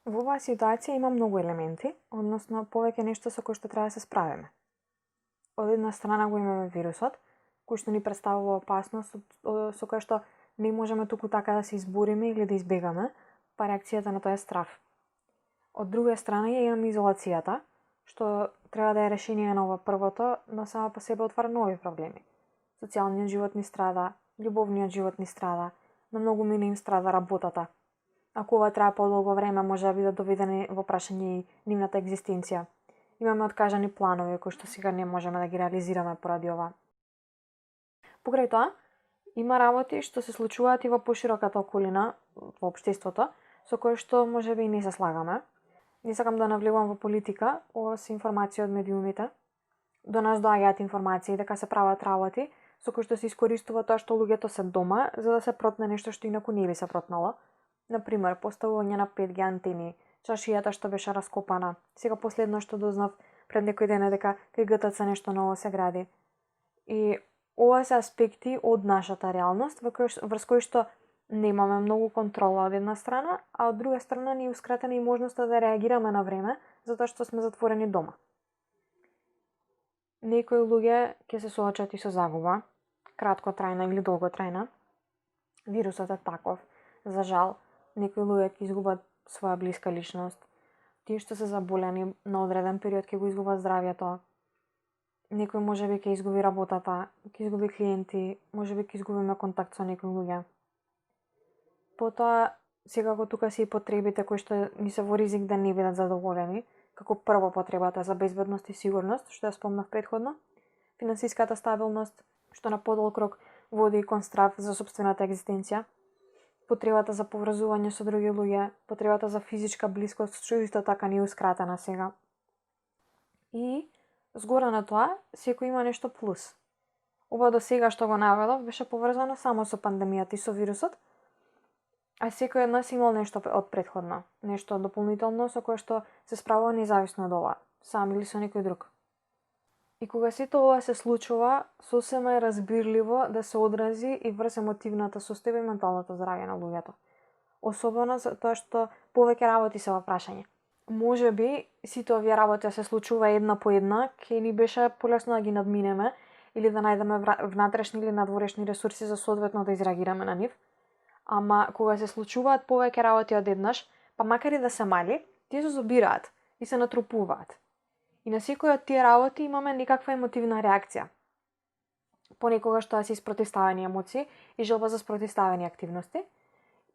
Во оваа ситуација има многу елементи, односно повеќе нешто со кои што треба да се справиме. Од една страна го имаме вирусот, кој што ни представува опасност со која што не можеме туку така да се избориме или да избегаме, па реакцијата на тоа е страв. Од друга страна ја имаме изолацијата, што треба да е решение на ова првото, но само по себе отвара нови проблеми. Социјалниот живот ни страда, љубовниот живот ни страда, на многу мина им страда работата. Ако ова трае подолго време, може да бидат доведени во прашање и нивната екзистенција. Имаме откажани планови кои што сега не можеме да ги реализираме поради ова. Покрај тоа, има работи што се случуваат и во пошироката околина во општеството, со кои што можеби и не се слагаме. Не сакам да навлегувам во политика, ова се информации од медиумите. До нас доаѓаат информации дека се прават работи со кои што се искористува тоа што луѓето се дома за да се протне нешто што инаку не би се протнало. Например, поставување на 5G антени, чашијата што беше раскопана. Сега последно што дознав пред некој ден е дека кај ГТЦ нешто ново се гради. И ова се аспекти од нашата реалност врз кои што немаме многу контрола од една страна, а од друга страна ни е ускратена и можноста да реагираме на време затоа што сме затворени дома. Некои луѓе ќе се соочат и со загуба, краткотрајна или долготрајна. Вирусот е таков, за жал. Некои луѓе ќе изгубат своја блиска личност. Тие што се заболени на одреден период ќе го изгубат здравјето. Некој можеби ќе изгуби работата, ќе изгуби клиенти, можеби ќе изгубиме контакт со некои луѓе. Потоа, секако тука се и потребите кои што ни се во ризик да не бидат задоволени, како прво потребата за безбедност и сигурност, што ја спомнав претходно, финансиската стабилност, што на подолг рок води кон страв за сопствената екзистенција, потребата за поврзување со други луѓе, потребата за физичка блискост, што исто така ни е ускратена сега. И, згора на тоа, секој има нешто плюс. Ова до сега што го наведов беше поврзано само со пандемијата и со вирусот, а секој од нас имал нешто од претходно, нешто дополнително со кое што се справува независно од ова, сам или со некој друг. И кога сето ова се случува, сосема е разбирливо да се одрази и врз емотивната состојба и менталното здравје на луѓето. Особено затоа што повеќе работи се во прашање. Можеби сите овие работи се случува една по една, ќе ни беше полесно да ги надминеме или да најдеме внатрешни или надворешни ресурси за соодветно да изреагираме на нив. Ама кога се случуваат повеќе работи одеднаш, па макар и да се мали, тие се собираат и се натрупуваат. И на секој од тие работи имаме некаква емотивна реакција. Понекогаш тоа се испротивставени емоции и желба за спротивставени активности.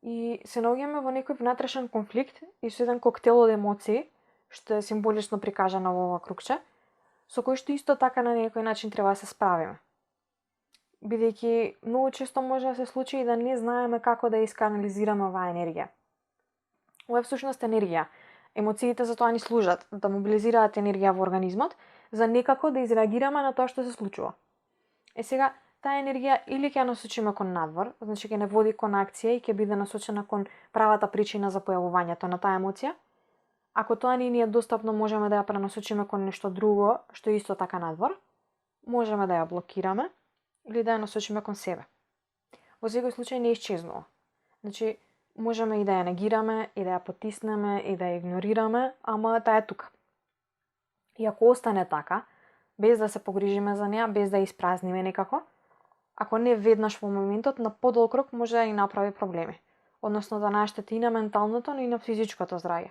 И се наоѓаме во некој внатрешен конфликт и со еден коктел од емоции, што е символично прикажано во ова кругче, со кој што исто така на некој начин треба да се справиме. Бидејќи многу често може да се случи и да не знаеме како да исканализираме оваа енергија. Ова е всушност енергија. Емоциите за тоа ни служат, да мобилизираат енергија во организмот, за некако да изреагираме на тоа што се случува. Сега, таа енергија или ќе ја насочиме кон надвор, значи ќе не води кон акција и ќе биде насочена кон правата причина за појавувањето на таа емоција. Ако тоа не ни е достапно, можеме да ја пренасочиме кон нешто друго, што е исто така надвор. Можеме да ја блокираме или да ја насочиме кон себе. Во секој случај не исчезнува. Значи, можеме и да ја негираме, и да ја потиснеме, и да ја игнорираме, ама таа е тука. И ако остане така, без да се погрижиме за неа, без да ја испразниме некако, ако не веднаш во моментот, на подолг рок може да ни направи проблеми. Односно да наштети и на менталното, но и на физичкото здравје.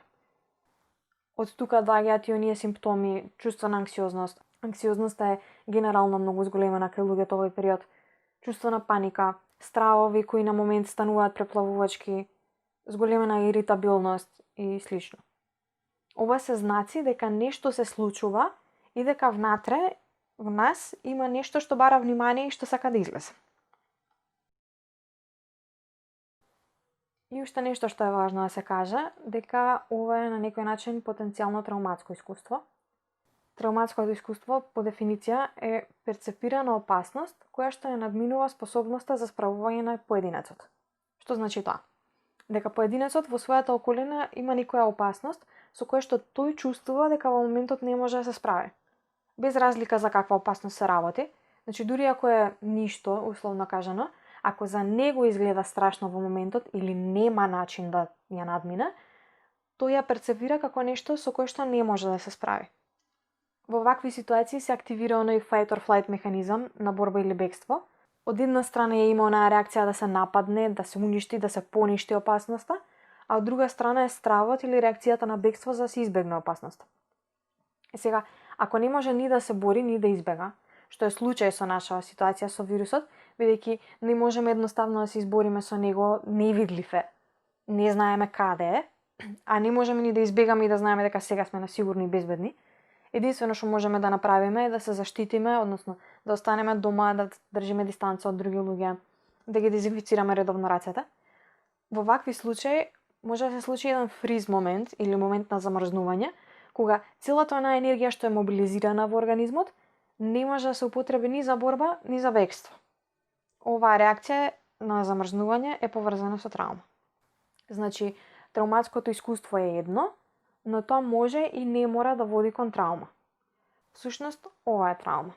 Од тука доаѓаат и оние симптоми, чувство на анксиозност. Анксиозноста е генерално многу зголемена кај луѓето овој период. Чувство на паника, стравови кои на момент стануваат преплавувачки, зголемена иритабилност и слично. Ова се знаци дека нешто се случува и дека внатре во нас има нешто што бара внимание и што сака да излезе. И уште нешто што е важно да се каже, дека ова е на некој начин потенцијално травматско искуство. Травматското искуство, по дефиниција, е перцепирана опасност која што ја надминува способноста за справување на поединецот. Што значи тоа? Дека поединецот во својата околина има некоја опасност со која што тој чувствува дека во моментот не може да се справи. Без разлика за каква опасност се работи, значи дури ако е ништо, условно кажано, ако за него изгледа страшно во моментот или нема начин да ја надмине, тој ја перцепира како нешто со кое што не може да се справи. Во вакви ситуации се активира оној fight or flight механизам на борба или бегство. Од една страна ја има онаа реакција да се нападне, да се уништи, да се поништи опасноста, а од друга страна е стравот или реакцијата на бегство за да се избегне опасноста. И сега, ако не може ни да се бори, ни да избега, што е случај со нашава ситуација со вирусот, бидејќи не можеме едноставно да се избориме со него, невидлив е, не знаеме каде е, а не можеме ни да избегаме и да знаеме дека сега сме на сигурни и безбедни, единствено што можеме да направиме е да се заштитиме, односно да останеме дома, да држиме дистанца од други луѓе, да ги дезинфицираме редовно рацете. Во вакви случаи може да се случи еден фриз момент или момент на замрзнување, кога целата онаа енергија што е мобилизирана во организмот не може да се употреби ни за борба, ни за бегство. Оваа реакција на замрзнување е поврзана со траума. Значи, трауматското искуство е едно, но тоа може и не мора да води кон траума. Всушност, ова е траума.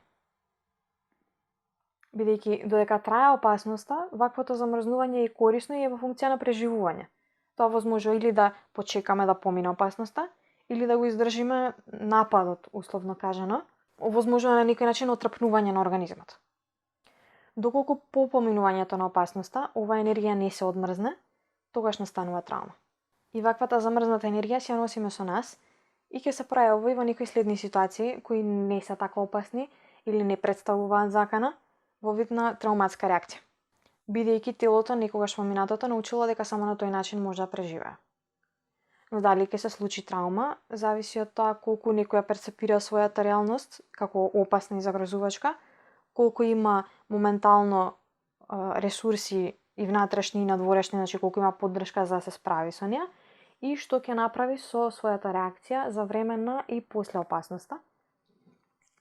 Бидејќи додека трае опасноста, ваквото замрзнување е корисно и е во функција на преживување. Тоа возможува или да почекаме да помине опасноста, или да го издржиме нападот, условно кажано, овозможува на некој начин отрапнување на организмот. Доколку по поминувањето на опасноста, оваа енергија не се одмрзне, тогаш настанува траума. И ваквата замрзната енергија ќе ја носиме со нас и ќе се пројавува и во некои следни ситуации кои не се така опасни или не представуваат закана во вид на трауматска реакција, бидејќи телото некогаш во минатото научило дека само на тој начин може да преживее. Но дали ќе се случи траума, зависи од тоа колку некој ја перцепира својата реалност како опасна и загрозувачка, колку има моментално ресурси и внатрешни и надворешни, значи колку има поддршка за да се справи со неа, и што ќе направи со својата реакција за време на и после опасноста.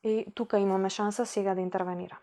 И тука имаме шанса сега да интервенираме.